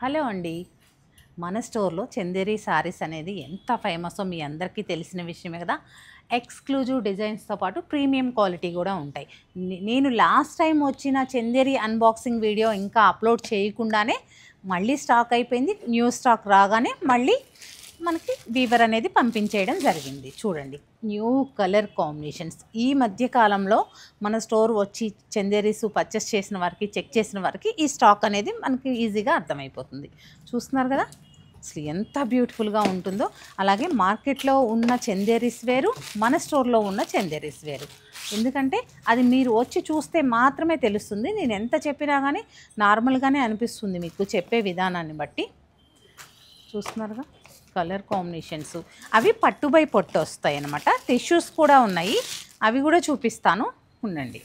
Hello అండి. మన స్టోర్‌లో చందేరి సారీస్ అనేది ఎంత ఫేమసో మీ అందరికీ తెలిసిన విషయమే కదా! ఎక్స్‌క్లూజివ్ డిజైన్స్‌తో పాటు ప్రీమియం క్వాలిటీ కూడా ఉంటాయి. నేను లాస్ట్ టైమ్ వచ్చిన చందేరి అన్బాక్సింగ్ వీడియో ఇంకా అప్లోడ్ చేయకుండానే మళ్ళీ స్టాక్ అయిపోయింది. న్యూ స్టాక్ రాగానే మళ్ళీ మనకి వీవర్ అనేది పంపించేయడం జరిగింది. చూడండి, న్యూ కలర్ కాంబినేషన్స్. ఈ మధ్య కాలంలో మన స్టోర్ వచ్చి చందేరీస్ పర్చేస్ చేసిన వారికి, చెక్ చేసిన వారికి ఈ స్టాక్ అనేది మనకి ఈజీగా అర్థమైపోతుంది. చూస్తున్నారు కదా అసలు ఎంత బ్యూటిఫుల్గా ఉంటుందో. అలాగే మార్కెట్లో ఉన్న చందేరీస్ వేరు, మన స్టోర్లో ఉన్న చందేరీస్ వేరు. ఎందుకంటే అది మీరు వచ్చి చూస్తే మాత్రమే తెలుస్తుంది. నేను ఎంత చెప్పినా కానీ నార్మల్గానే అనిపిస్తుంది మీకు చెప్పే విధానాన్ని బట్టి. చూస్తున్నారుగా కలర్ కాంబినేషన్స్. అవి పట్టు బై పొట్టు వస్తాయి అన్నమాట. టిష్యూస్ కూడా ఉన్నాయి, అవి కూడా చూపిస్తాను ఉండండి.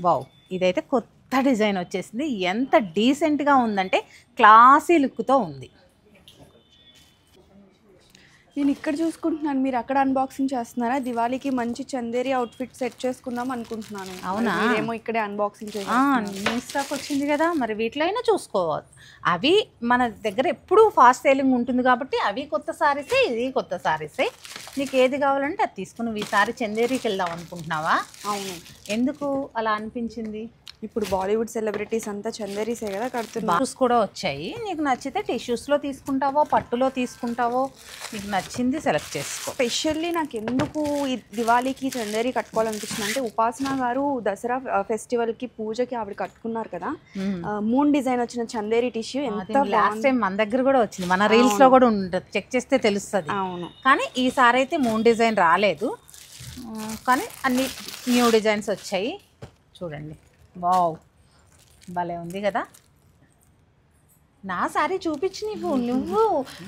వావ్, ఇదైతే కొత్త డిజైన్ వచ్చేసింది. ఎంత డీసెంట్గా ఉందంటే క్లాసీ లుక్తో ఉంది. నేను ఇక్కడ చూసుకుంటున్నాను, మీరు అక్కడ అన్బాక్సింగ్ చేస్తున్నారా? దివాళీకి మంచి చందేరి అవుట్ఫిట్ సెట్ చేసుకుందాం అనుకుంటున్నాను. అవునా? ఏమో ఇక్కడే అన్బాక్సింగ్ చేయాలి. న్యూ స్టాక్ వచ్చింది కదా, మరి వీటిలో అయినా చూసుకోవాలి. అవి మన దగ్గర ఎప్పుడూ ఫాస్ట్ సేలింగ్ ఉంటుంది కాబట్టి అవి కొత్త సారీసే, ఇది కొత్త సారీసే. నీకు ఏది కావాలంటే అది తీసుకుని ఈసారి చందేరికి వెళ్దాం అనుకుంటున్నావా? అవును. ఎందుకు అలా అనిపించింది? ఇప్పుడు బాలీవుడ్ సెలబ్రిటీస్ అంతా చందేరీసే కదా కడుతున్నారు. టిష్యూస్ కూడా వచ్చాయి. నీకు నచ్చితే టిష్యూస్లో తీసుకుంటావో పట్టులో తీసుకుంటావో నీకు నచ్చింది సెలెక్ట్ చేసుకో. స్పెషల్లీ నాకు ఎందుకు ఈ దివాళీకి చందేరి కట్టుకోవాలనిపించింది అంటే, ఉపాసన గారు దసరా ఫెస్టివల్కి పూజకి ఆవిడ కట్టుకున్నారు కదా, మూన్ డిజైన్ వచ్చిన చందేరి టిష్యూ ఎంత లాస్ట్ టైం మన దగ్గర కూడా వచ్చింది, మన రీల్స్లో కూడా ఉంటుంది, చెక్ చేస్తే తెలుస్తుంది. అవును. కానీ ఈసారి అయితే మూన్ డిజైన్ రాలేదు, కానీ అన్ని న్యూ డిజైన్స్ వచ్చాయి. చూడండి, వావ్, భలే ఉంది కదా. నా శారీ చూపించి నువ్వు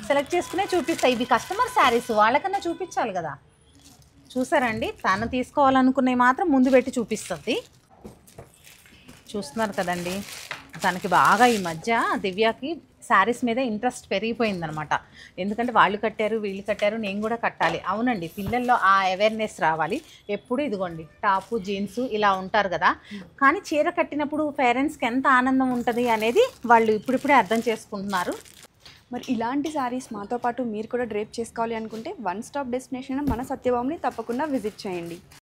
సెలెక్ట్ చేసుకునే చూపిస్తాయి. ఇవి కస్టమర్ శారీస్, వాళ్ళకన్నా చూపించాలి కదా. చూసారండి, తను తీసుకోవాలనుకునే మాత్రం ముందు పెట్టి చూపిస్తుంది. చూస్తున్నారు కదండి, తనకి బాగా ఈ మధ్య దివ్యకి శారీస్ మీద ఇంట్రెస్ట్ పెరిగిపోయిందనమాట. ఎందుకంటే వాళ్ళు కట్టారు, వీళ్ళు కట్టారు, నేను కూడా కట్టాలి. అవునండి, పిల్లల్లో ఆ అవేర్నెస్ రావాలి. ఎప్పుడు ఇదిగోండి టాపు జీన్సు ఇలా ఉంటారు కదా, కానీ చీర కట్టినప్పుడు పేరెంట్స్కి ఎంత ఆనందం ఉంటుంది అనేది వాళ్ళు ఇప్పుడిప్పుడే అర్థం చేసుకుంటున్నారు. మరి ఇలాంటి శారీస్ మాతో పాటు మీరు కూడా డ్రేప్ చేసుకోవాలి అనుకుంటే వన్ స్టాప్ డెస్టినేషన్ మన సత్యభామని తప్పకుండా విజిట్ చేయండి.